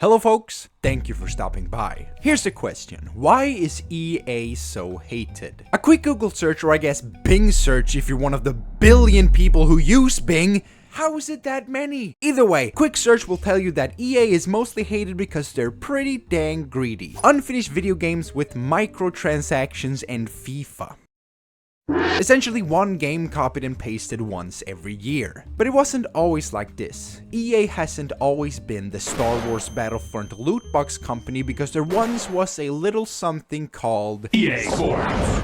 Hello folks, thank you for stopping by. Here's the question, why is EA so hated? A quick Google search, or I guess Bing search if you're one of the billion people who use Bing, how is it that many? Either way, quick search will tell you that EA is mostly hated because they're pretty dang greedy. Unfinished video games with microtransactions and FIFA. Essentially one game copied and pasted once every year. But it wasn't always like this. EA hasn't always been the Star Wars Battlefront loot box company because there once was a little something called EA Sports.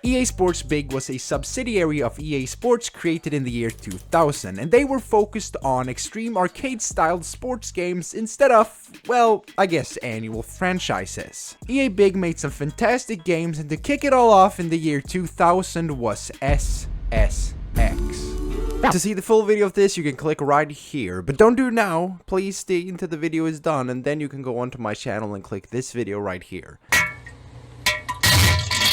EA Sports Big was a subsidiary of EA Sports created in the year 2000, and they were focused on extreme arcade-styled sports games instead of, well, I guess annual franchises. EA Big made some fantastic games, and to kick it all off in the year 2000 was SSX. To see the full video of this, you can click right here, but don't do it now. Please stay until the video is done, and then you can go onto my channel and click this video right here.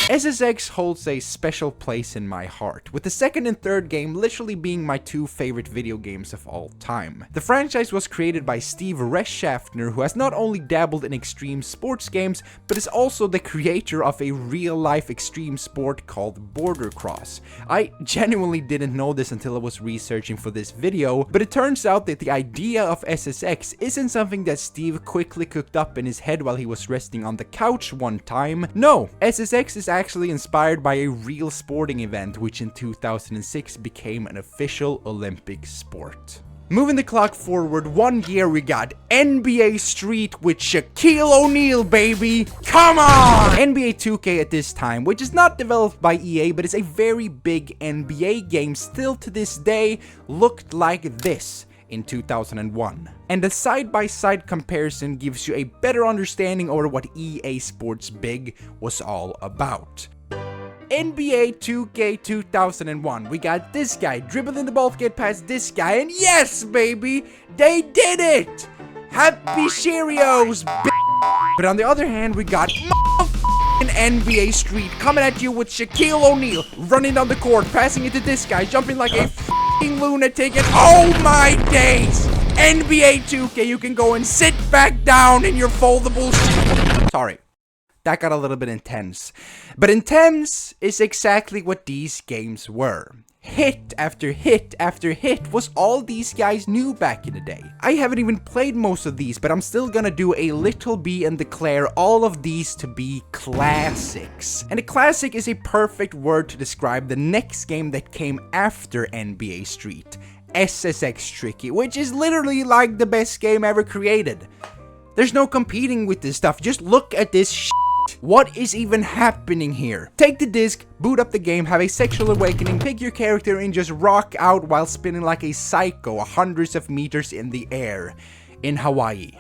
SSX holds a special place in my heart, with the second and third game literally being my two favorite video games of all time. The franchise was created by Steve Rechtschaffner, who has not only dabbled in extreme sports games, but is also the creator of a real-life extreme sport called boardercross. I genuinely didn't know this until I was researching for this video, but it turns out that the idea of SSX isn't something that Steve quickly cooked up in his head while he was resting on the couch one time. No, SSX is actually inspired by a real sporting event, which in 2006 became an official Olympic sport. Moving the clock forward 1 year, we got NBA Street with Shaquille O'Neal, baby! Come on! NBA 2K at this time, which is not developed by EA, but is a very big NBA game still to this day, looked like this in 2001. And the side-by-side comparison gives you a better understanding over what EA Sports Big was all about. NBA 2K 2001, we got this guy dribbling the ball to get past this guy, and yes, baby, they did it! Happy Cheerios, But on the other hand, we got NBA Street coming at you with Shaquille O'Neal running down the court, passing it to this guy, jumping like a lunatic, and oh my days! NBA 2K, you can go and sit back down in your foldable Sorry. That got a little bit intense. But intense is exactly what these games were. Hit after hit after hit was all these guys knew back in the day. I haven't even played most of these, but I'm still gonna do a little bit and declare all of these to be classics. And a classic is a perfect word to describe the next game that came after NBA Street, SSX Tricky, which is literally like the best game ever created. There's no competing with this stuff, just look at this shit. What is even happening here? Take the disc, boot up the game, have a sexual awakening, pick your character and just rock out while spinning like a psycho hundreds of meters in the air in Hawaii.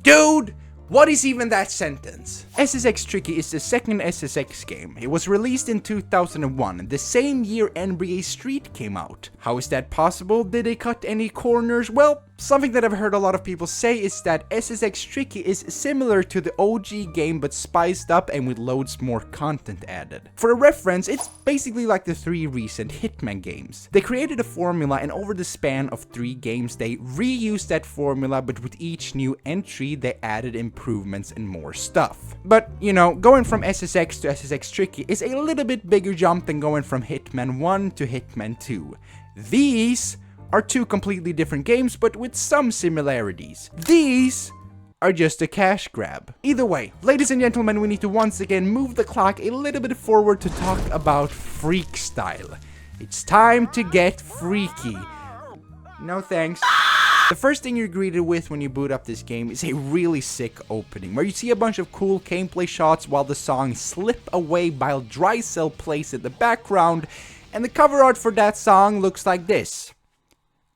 Dude! What is even that sentence? SSX Tricky is the second SSX game. It was released in 2001, the same year NBA Street came out. How is that possible? Did they cut any corners? Well, something that I've heard a lot of people say is that SSX Tricky is similar to the OG game but spiced up and with loads more content added. For a reference, it's basically like the 3 recent Hitman games. They created a formula, and over the span of 3 games they reused that formula, but with each new entry they added improvements and more stuff. But, you know, going from SSX to SSX Tricky is a little bit bigger jump than going from Hitman 1 to Hitman 2. These are 2 completely different games, but with some similarities. These are just a cash grab. Either way, ladies and gentlemen, we need to once again move the clock a little bit forward to talk about freak style. It's time to get freaky. No thanks. The first thing you're greeted with when you boot up this game is a really sick opening, where you see a bunch of cool gameplay shots while the song Slip Away by Dry Cell plays in the background, and the cover art for that song looks like this.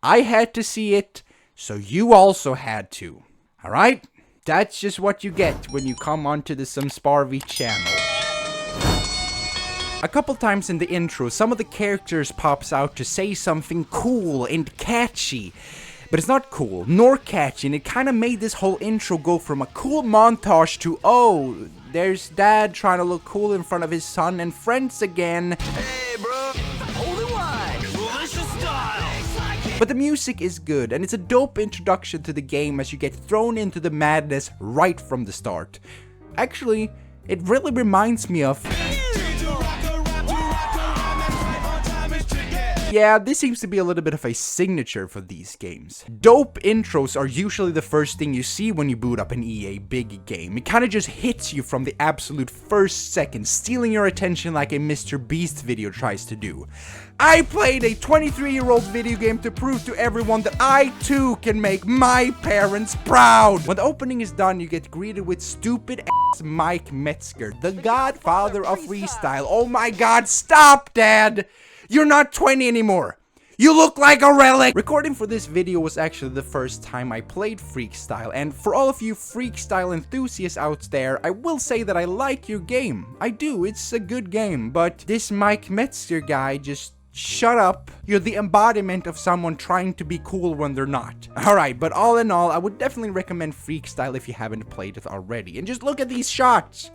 I had to see it, so you also had to. Alright? That's just what you get when you come onto the SomeSparvee channel. A couple times in the intro, some of the characters pops out to say something cool and catchy. But it's not cool, nor catchy, and it kinda made this whole intro go from a cool montage to, oh, there's dad trying to look cool in front of his son and friends again. Hey bro, holy wide, delicious style. But the music is good, and it's a dope introduction to the game as you get thrown into the madness right from the start. Actually, it really reminds me of... Yeah, this seems to be a little bit of a signature for these games. Dope intros are usually the first thing you see when you boot up an EA big game. It kinda just hits you from the absolute first second, stealing your attention like a Mr. Beast video tries to do. I played a 23-year-old video game to prove to everyone that I too can make my parents proud. When the opening is done, you get greeted with stupid ass Mike Metzger, the godfather of freestyle. Oh my god, stop, Dad! You're not 20 anymore. You look like a relic! Recording for this video was actually the first time I played Freakstyle, and for all of you Freakstyle enthusiasts out there, I will say that I like your game. I do, it's a good game, but this Mike Metzger guy just... shut up. You're the embodiment of someone trying to be cool when they're not. Alright, but all in all, I would definitely recommend Freakstyle if you haven't played it already. And just look at these shots!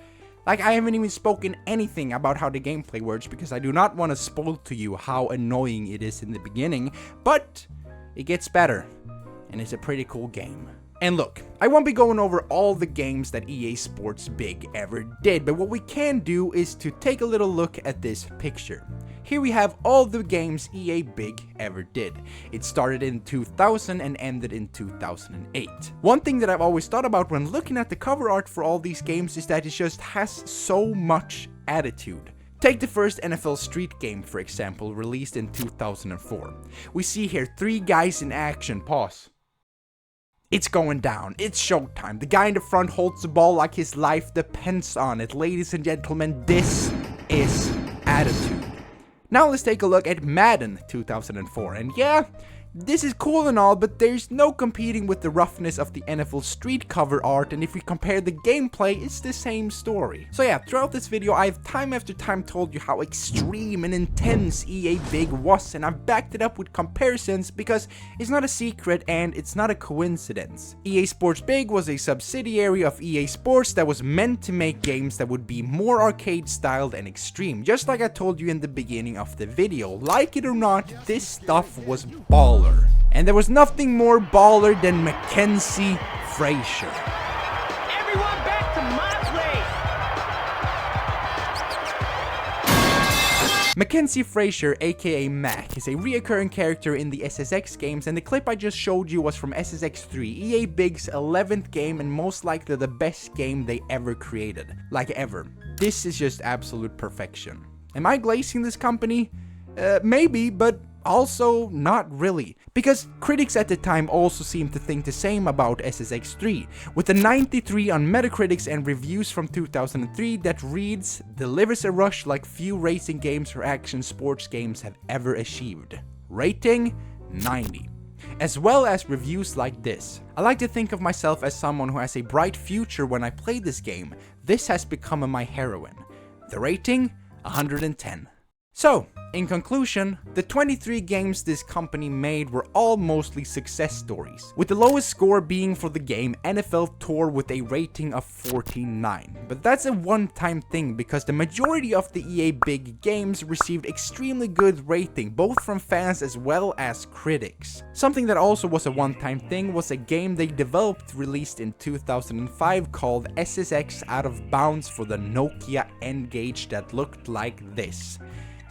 Like, I haven't even spoken anything about how the gameplay works because I do not want to spoil to you how annoying it is in the beginning, but it gets better, and it's a pretty cool game. And look, I won't be going over all the games that EA Sports Big ever did, but what we can do is to take a little look at this picture. Here we have all the games EA Big ever did. It started in 2000 and ended in 2008. One thing that I've always thought about when looking at the cover art for all these games is that it just has so much attitude. Take the first NFL Street game, for example, released in 2004. We see here 3 guys in action. Pause. It's going down. It's showtime. The guy in the front holds the ball like his life depends on it. Ladies and gentlemen, this is attitude. Now let's take a look at Madden 2004, and yeah, this is cool and all, but there's no competing with the roughness of the NFL Street cover art, and if we compare the gameplay, it's the same story. So yeah, throughout this video, I've time after time told you how extreme and intense EA Big was, and I've backed it up with comparisons because it's not a secret and it's not a coincidence. EA Sports Big was a subsidiary of EA Sports that was meant to make games that would be more arcade styled and extreme, just like I told you in the beginning of the video. Like it or not, this stuff was baller. And there was nothing more baller than Mackenzie Frazier. Everyone back to my place. Mackenzie Frazier, aka Mac, is a reoccurring character in the SSX games, and the clip I just showed you was from SSX 3, EA Big's 11th game and most likely the best game they ever created. Like ever. This is just absolute perfection. Am I glazing this company? Maybe, but also not really, because critics at the time also seemed to think the same about SSX 3, with a 93 on Metacritic and reviews from 2003 that reads, delivers a rush like few racing games or action sports games have ever achieved. Rating 90. As well as reviews like this. I like to think of myself as someone who has a bright future when I play this game. This has become my heroine. The rating 110. So, in conclusion, the 23 games this company made were all mostly success stories, with the lowest score being for the game NFL Tour with a rating of 49. But that's a one-time thing because the majority of the EA Big games received extremely good rating, both from fans as well as critics. Something that also was a one-time thing was a game they developed released in 2005 called SSX Out of Bounds for the Nokia Ngage that looked like this.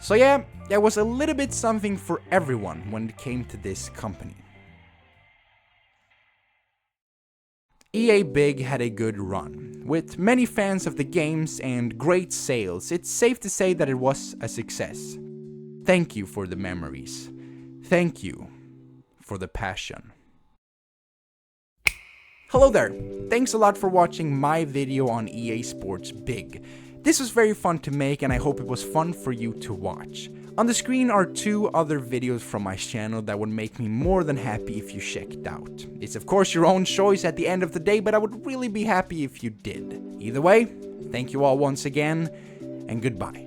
So yeah, there was a little bit something for everyone when it came to this company. EA Big had a good run. With many fans of the games and great sales, it's safe to say that it was a success. Thank you for the memories. Thank you for the passion. Hello there, thanks a lot for watching my video on EA Sports Big. This was very fun to make and I hope it was fun for you to watch. On the screen are 2 other videos from my channel that would make me more than happy if you checked out. It's of course your own choice at the end of the day, but I would really be happy if you did. Either way, thank you all once again, and goodbye.